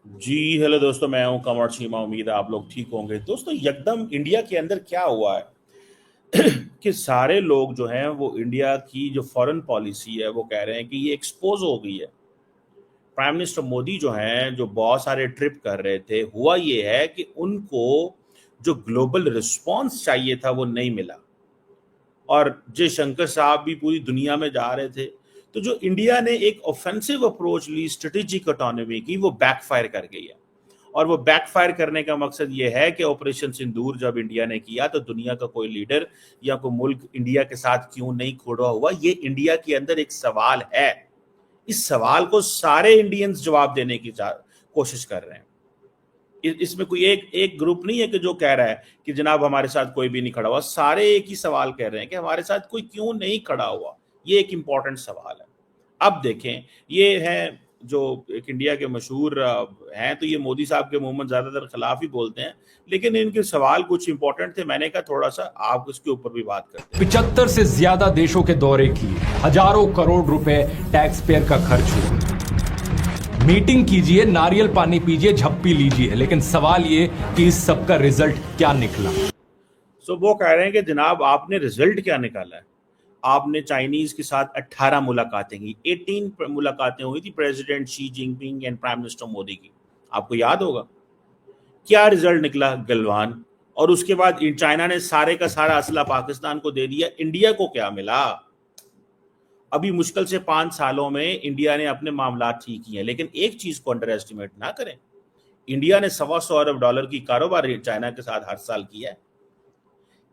जी hello दोस्तों, मैं हूं कमर चीमा। उम्मीद है आप लोग ठीक होंगे। दोस्तों, यकदम इंडिया के अंदर क्या हुआ है कि सारे लोग जो हैं वो इंडिया की जो फॉरेन पॉलिसी है वो कह रहे हैं कि ये एक्सपोज हो गई है। प्राइम मिनिस्टर मोदी जो हैं, जो बहुत सारे ट्रिप कर रहे थे, हुआ ये है कि उनको जो ग्लोबल रिस्पॉन्स चाहिए था वो नहीं मिला। और जयशंकर साहब भी पूरी दुनिया में जा रहे थे। तो जो इंडिया ने एक ऑफेंसिव अप्रोच ली, स्ट्रेटेजिक ऑटोनॉमी की, वो बैकफायर कर गई है। और वो बैकफायर करने का मकसद ये है कि ऑपरेशन सिंदूर जब इंडिया ने किया तो दुनिया का कोई लीडर या कोई मुल्क इंडिया के साथ क्यों नहीं खड़ा हुआ, ये इंडिया के अंदर एक सवाल है। इस सवाल को सारे इंडियंस जवाब देने की कोशिश कर रहे हैं। इसमें कोई एक एक ग्रुप नहीं है कि जो कह रहा है कि जनाब हमारे साथ कोई भी नहीं खड़ा हुआ। सारे एक ही सवाल कह रहे हैं कि हमारे साथ कोई क्यों नहीं खड़ा हुआ। ये एक इंपॉर्टेंट सवाल है। अब देखें, ये है जो एक इंडिया के मशहूर हैं, तो ये मोदी साहब के मुंह में ज्यादातर खिलाफ ही बोलते हैं, लेकिन इनके सवाल कुछ इंपॉर्टेंट थे। मैंने कहा थोड़ा सा आप इसके ऊपर भी बात करते हैं। 75 से ज्यादा देशों के दौरे किए, हजारों करोड़ रुपए टैक्स पेयर का खर्च हुआ। मीटिंग कीजिए, नारियल पानी पीजिए, झप्पी लीजिए, लेकिन सवाल ये कि इस सब का रिजल्ट क्या निकला। सो वो कह रहे हैं कि जनाब आपने रिजल्ट क्या निकाला है। आपने चाइनीज के साथ 18 मुलाकातें की, 18 मुलाकातें हुई थी president Xi Jinping and prime minister Modi की। आपको याद होगा क्या रिजल्ट निकला? गलवान। और उसके बाद चाइना ने सारे का सारा असला पाकिस्तान को दे दिया। इंडिया को क्या मिला? अभी मुश्किल से 5 सालों में इंडिया ने अपने मामला ठीक किए हैं, लेकिन एक चीज को अंडर एस्टिमेट ना करें। इंडिया ने $125 अरब की कारोबार चाइना के साथ हर साल किया है।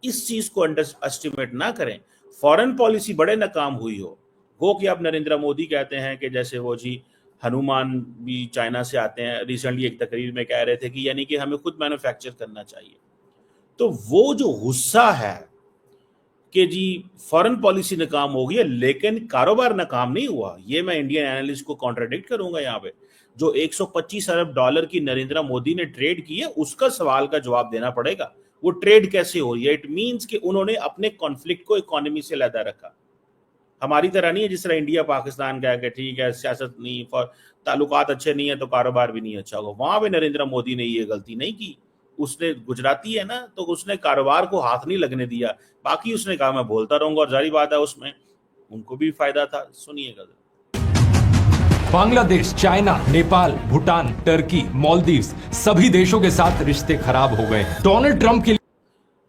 इस चीज को अंडर एस्टिमेट ना करें। फॉरेन पॉलिसी बड़े नाकाम हुई हो कि अब नरेंद्र मोदी कहते हैं कि जैसे वो जी हनुमान भी चाइना से आते हैं। रिसेंटली एक तकरीर में कह रहे थे कि यानी कि हमें खुद मैन्युफैक्चर करना चाहिए। तो वो जो गुस्सा है कि जी फॉरेन पॉलिसी नाकाम हो गई है लेकिन कारोबार नाकाम नहीं हुआ, ये मैं इंडियन एनालिस्ट को कॉन्ट्राडिक्ट करूंगा। यहाँ पे जो $125 अरब की नरेंद्र मोदी ने ट्रेड की है, उसका सवाल का जवाब देना पड़ेगा। वो ट्रेड कैसे हो रही है? इट मींस कि उन्होंने अपने कॉन्फ्लिक्ट को इकोनॉमी से अलग रखा। हमारी तरह नहीं है जिस तरह इंडिया पाकिस्तान का है कि ठीक है सियासत नहीं, फॉर ताल्लुकात अच्छे नहीं है तो कारोबार भी नहीं अच्छा होगा। वहां पे नरेंद्र मोदी ने ये गलती नहीं की। उसने गुजराती है ना, तो उसने कारोबार को हाथ नहीं लगने दिया। बाकी उसने कहा मैं बोलता रहूंगा, और जारी बात है उसमें उनको भी फायदा था। सुनिएगा। बांग्लादेश, चाइना, नेपाल, भूटान, टर्की, मालदीव्स, सभी देशों के साथ रिश्ते खराब हो गए। डोनाल्ड ट्रंप के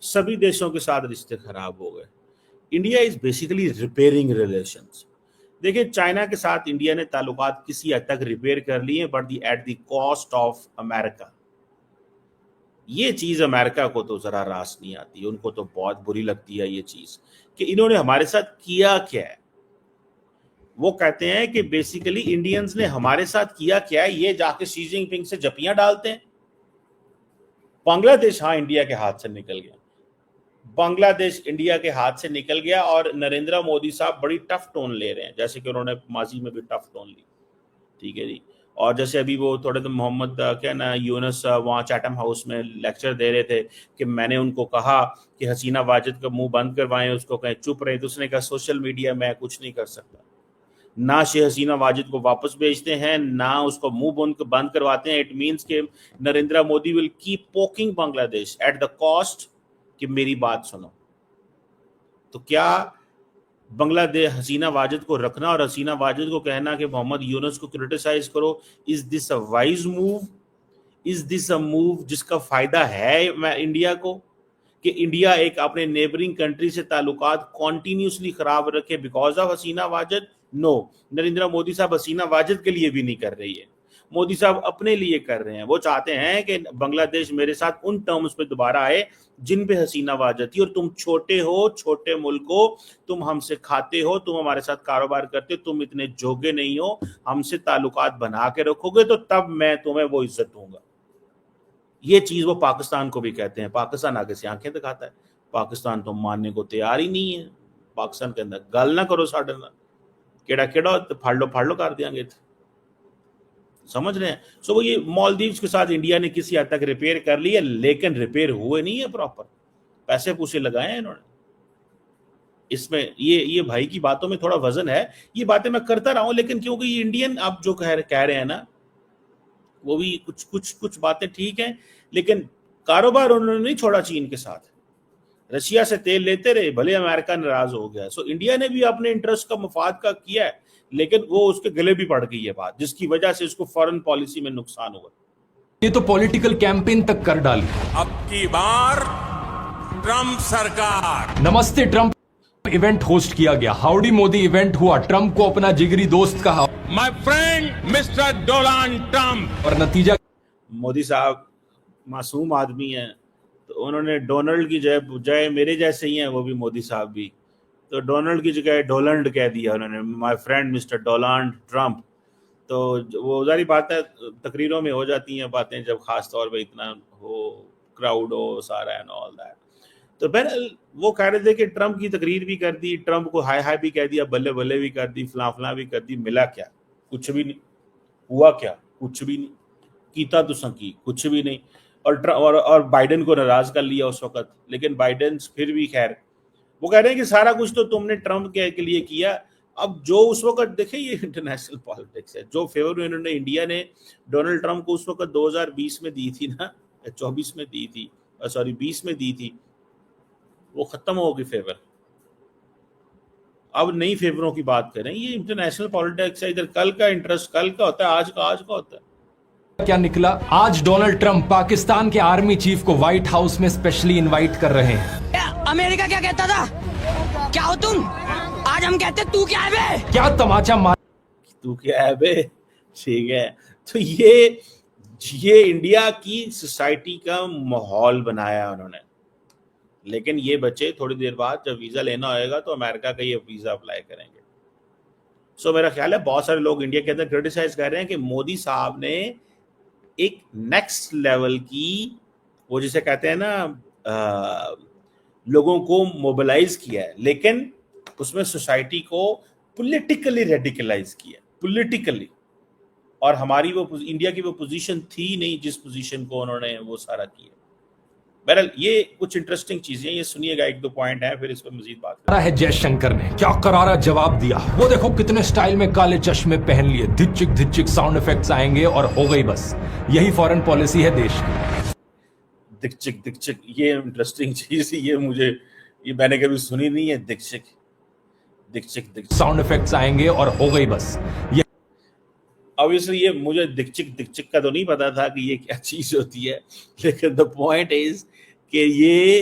सभी देशों के साथ रिश्ते खराब हो गए। India is basically repairing relations. देखिए, चाइना के साथ इंडिया ने ताल्लुकात किसी हद तक रिपेयर कर लिए, but at the cost of America. ये चीज अमेरिका को तो जरा रास नहीं आती। उनको तो बहुत बुरी लगती है ये चीज कि इन्होंने हमारे साथ किया क्या है। वो कहते हैं कि बेसिकली इंडियंस ने हमारे साथ किया क्या है, ये जाके शी जिनपिंग से जपियां डालते हैं। बांग्लादेश हाँ इंडिया के हाथ से निकल गया। बांग्लादेश इंडिया के हाथ से निकल गया और नरेंद्र मोदी साहब बड़ी टफ टोन ले रहे हैं, जैसे कि उन्होंने माजी में भी टफ टोन ली। ठीक है जी। और जैसे अभी वो थोड़े तो मोहम्मद क्या ना यूनस वहाँ चैटम हाउस में लेक्चर दे रहे थे कि मैंने उनको कहा कि हसीना वाजिद का मुंह बंद करवाएं, उसको कहें चुप रहे, तो उसने कहा सोशल मीडिया में कुछ नहीं कर सकता। ना शेख हसीना वाजिद को वापस भेजते हैं, ना उसको मुंह बंद करवाते हैं। इट मीन्स के Narendra Modi will keep poking Bangladesh at the cost कि मेरी बात सुनो। तो क्या बांग्लादेश हसीना वाजिद को रखना और हसीना वाजिद को कहना कि मोहम्मद यूनुस को क्रिटिसाइज करो, is this a wise move? Is this a move जिसका फायदा है इंडिया को, कि इंडिया एक अपने नेबरिंग कंट्री से ताल्लुकात कॉन्टिन्यूसली खराब रखे because of Hasina Wajed? No, Narendra Modi साहब हसीना वाजिद के लिए भी नहीं कर रही है, मोदी साहब अपने लिए कर रहे हैं। वो चाहते हैं कि बांग्लादेश मेरे साथ उन टर्म्स पे दोबारा आए जिन पे हसीना वाजिद थी। और तुम छोटे हो, छोटे मुल्क हो, तुम हमसे खाते हो, तुम हमारे साथ कारोबार करते हो, तुम इतने जोगे नहीं हो, हमसे ताल्लुकात बना के रखोगे तो तब मैं तुम्हें वो इज्जत दूंगा। ये चीज वो पाकिस्तान को भी कहते हैं। पाकिस्तान आगे से आंखें दिखाता है। पाकिस्तान तो मानने को तैयार ही नहीं है। पाकिस्तान के अंदर गल ना करो साढ़े ना, केड़ा केड़ा फाड़ लो कर देंगे। समझ रहे हैं? सो वो ये मालदीव्स के साथ इंडिया ने किसी हद तक रिपेयर कर लिया, लेकिन रिपेयर हुए नहीं है प्रॉपर। पैसे पूसे लगाए हैं इन्होंने इसमें। ये भाई की बातों में थोड़ा वजन है। ये बातें मैं करता रहा हूं, लेकिन क्योंकि ये इंडियन आप जो कह रहे हैं ना, वो भी कुछ कुछ कुछ बातें ठीक हैं, लेकिन कारोबार उन्होंने नहीं छोड़ा चीन के साथ। रशिया से तेल लेते रहे, भले अमेरिका नाराज हो गया। सो इंडिया ने भी अपने इंटरेस्ट का मफाद का किया है, लेकिन वो उसके गले भी पड़ गई है बात, जिसकी वजह से उसको फॉरेन पॉलिसी में नुकसान हुआ। ये तो पॉलिटिकल कैंपेन तक कर डाली। अब की बार ट्रंप सरकार। नमस्ते ट्रंप इवेंट होस्ट किया गया, हाउडी मोदी इवेंट हुआ, ट्रंप को अपना जिगरी दोस्त कहा, my friend mister Donald Trump. और नतीजा मोदी साहब मासूम आदमी हैं, तो उन्होंने डोनाल्ड की जय मेरे जैसे ही हैं वो भी मोदी साहब भी, तो डोनाल्ड की जगह डोलैंड कह दिया उन्होंने, my friend mister Donald Trump. तो वो जारी बात है, तकरीरों में हो जाती हैं बातें जब खास तौर पे इतना हो, क्राउड हो सारा एंड ऑल दैट। तो बहरहाल वो कह रहे थे कि ट्रंप की तकरीर भी कर दी, ट्रंप को हाय हाय भी कह दिया, बल्ले बल्ले भी कर दी, फला भी कर दी, मिला क्या? कुछ भी नहीं हुआ। क्या? कुछ भी नहीं कीता तो संकी, कुछ भी नहीं। और बाइडेन को नाराज कर लिया उस वक्त, लेकिन बाइडेन फिर भी खैर वो कह रहे हैं कि सारा कुछ तो तुमने ट्रंप के लिए किया। अब जो उस वक्त देखे, ये इंटरनेशनल पॉलिटिक्स है, जो फेवर इन्होंने इंडिया ने डोनाल्ड ट्रंप को उस वक्त 2020 में दी थी ना, 24 में दी थी, सॉरी 20 में दी थी, वो खत्म हो गई फेवर। अब नई फेवरों की बात करें, ये इंटरनेशनल पॉलिटिक्स है, इधर कल का इंटरेस्ट कल का होता है, आज का होता है। क्या निकला? आज डोनाल्ड ट्रंप पाकिस्तान के आर्मी चीफ को व्हाइट हाउस में स्पेशली इनवाइट कर रहे हैं। अमेरिका क्या कहता था? क्या हो तुम? आज हम कहते तू क्या है बे? क्या तमाचा मार, तू क्या है बे? ठीक है, तो ये इंडिया की सोसाइटी का माहौल बनाया उन्होंने। लेकिन ये बच्चे थोड़ी देर बाद जब वीजा लेना होएगा तो अमेरिका का ये वीजा अप्लाई करेंगे। सो मेरा ख्याल है बहुत सारे लोग इंडिया के अंदर क्रिटिसाइज कर रहे हैं कि मोदी साहब ने एक नेक्स्ट लेवल की, वो जिसे कहते हैं ना, लोगों को मोबिलाइज किया है, लेकिन उसमें सोसाइटी को पॉलिटिकली रेडिकलाइज किया, पॉलिटिकली। और हमारी वो इंडिया की वो पोजीशन थी नहीं जिस पोजीशन को उन्होंने वो सारा किया। बहरहाल ये कुछ इंटरेस्टिंग चीजें, ये सुनिएगा, एक दो पॉइंट है, फिर इस पर मजीद बात करें। है जयशंकर ने क्या करारा जवाब दिया, वो देखो कितने स्टाइल में काले चश्मे पहन लिए, धिच्चिक साउंड इफेक्ट्स आएंगे और हो गई बस। यही फॉरेन पॉलिसी है देश की। दिक्चिक ये इंटरेस्टिंग चीज, ये मैंने कभी सुनी नहीं है। दिक्चिक साउंड इफेक्ट्स आएंगे और हो गई बस। ऑब्वियसली ये मुझे दिक्चिक का तो नहीं पता था कि ये क्या चीज होती है, लेकिन द पॉइंट इज कि ये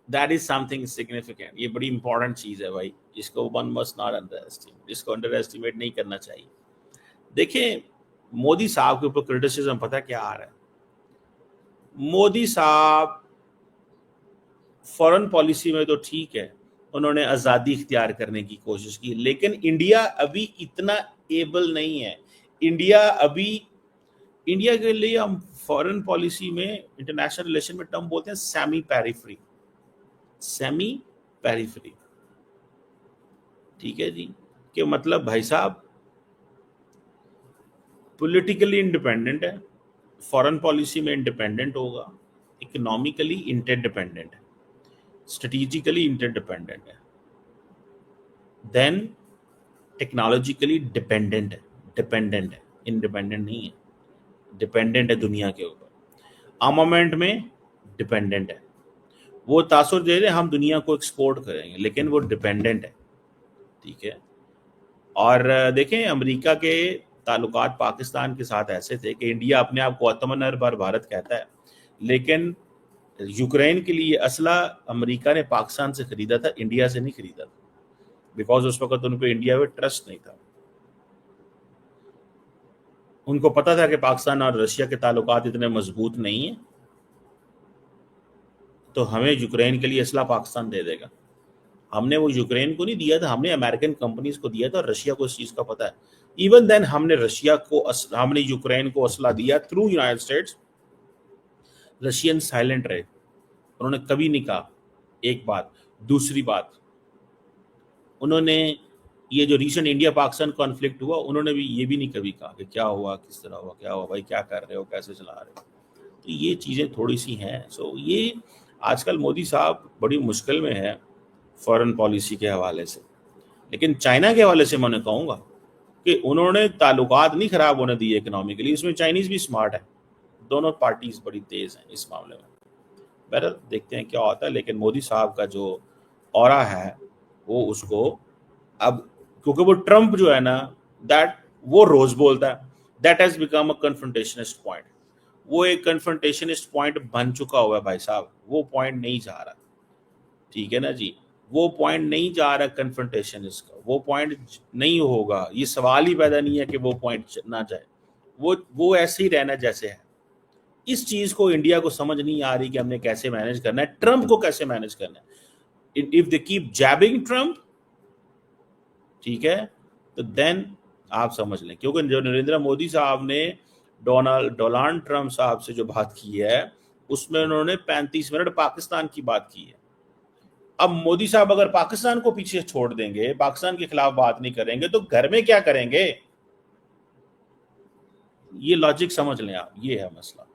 दैट इज समथिंग सिग्निफिकेंट, ये बड़ी इंपॉर्टेंट चीज है भाई, इसको one must not under estimate, इसको अंडर एस्टिमेट नहीं करना चाहिए। देखिए मोदी साहब के ऊपर क्रिटिसिज्म पता क्या आ रहा है। मोदी साहब फॉरेन पॉलिसी में तो ठीक है, उन्होंने आज़ादी इख्तियार करने की कोशिश की, लेकिन इंडिया अभी इतना एबल नहीं है। इंडिया के लिए हम फॉरेन पॉलिसी में, इंटरनेशनल रिलेशन में टर्म बोलते हैं सेमी पेरिफेरी। ठीक है जी, कि मतलब भाई साहब पॉलिटिकली इंडिपेंडेंट है, फॉरेन पॉलिसी में इंडिपेंडेंट होगा, इकोनॉमिकली इंटरडिपेंडेंट है, स्ट्रेटेजिकली इंटरडिपेंडेंट है, देन टेक्नोलॉजिकली डिपेंडेंट है, इंडिपेंडेंट नहीं है, डिपेंडेंट है दुनिया के ऊपर, आर्मामेंट में डिपेंडेंट है, वो तासुर दे रहे हम दुनिया को एक्सपोर्ट करेंगे, लेकिन वो डिपेंडेंट है। ठीक है, और देखें अमेरिका के ताल्लुकात पाकिस्तान के साथ ऐसे थे कि इंडिया अपने आप को आत्मनिर्भर भारत कहता है, लेकिन यूक्रेन के लिए असला अमेरिका ने पाकिस्तान से खरीदा था, इंडिया से नहीं खरीदा था, बिकॉज उस वक्त उनको इंडिया में ट्रस्ट नहीं था। उनको पता था कि पाकिस्तान और रशिया के ताल्लुकात इतने मजबूत नहीं है, तो हमें यूक्रेन के लिए असला पाकिस्तान दे देगा। हमने वो यूक्रेन को नहीं दिया था, हमने अमेरिकन कंपनीज को दिया था, और रशिया को इस चीज का पता है। इवन देन हमने यूक्रेन को असला दिया through United states. Russian silent रहे, उन्होंने कभी नहीं कहा एक बात। दूसरी बात, उन्होंने ये जो रिसेंट इंडिया पाकिस्तान कॉन्फ्लिक्ट हुआ, उन्होंने भी ये भी नहीं कभी कहा कि क्या हुआ, किस तरह हुआ, क्या हुआ भाई, क्या कर रहे हो, कैसे चला रहे हो। तो ये चीज़ें थोड़ी सी हैं। सो ये आजकल मोदी साहब बड़ी मुश्किल में है फॉरेन पॉलिसी के हवाले से। लेकिन चाइना के हवाले से मैं कहूँगा कि उन्होंने ताल्लुकात नहीं खराब होने दिए इकोनॉमिकली, उसमें चाइनीज भी स्मार्ट है, दोनों पार्टीज बड़ी तेज हैं इस मामले में। बहरहाल देखते हैं क्या होता है, लेकिन मोदी साहब का जो ऑरा है वो उसको अब, क्योंकि वो ट्रम्प जो है ना, दैट वो रोज बोलता है, that has become a confrontationist point. वो एक कन्फ्रंटेशनिस्ट पॉइंट बन चुका हुआ है भाई साहब, वो पॉइंट नहीं जा रहा, ठीक है ना जी, वो पॉइंट नहीं जा रहा कन्फ्रंटेशनिस्ट का, वो पॉइंट नहीं होगा, ये सवाल ही पैदा नहीं है कि वो पॉइंट ना जाए, वो ऐसे ही रहना जैसे है। इस चीज को इंडिया को समझ नहीं आ रही कि हमने कैसे मैनेज करना है, ट्रम्प को कैसे मैनेज करना है। इफ दे कीप जैबिंग ट्रम्प, ठीक है, तो देन आप समझ लें, क्योंकि जो नरेंद्र मोदी साहब ने डोनाल्ड ट्रम्प साहब से जो बात की है उसमें उन्होंने 35 मिनट पाकिस्तान की बात की है। अब मोदी साहब अगर पाकिस्तान को पीछे छोड़ देंगे, पाकिस्तान के खिलाफ बात नहीं करेंगे, तो घर में क्या करेंगे? ये लॉजिक समझ लें आप, ये है मसला।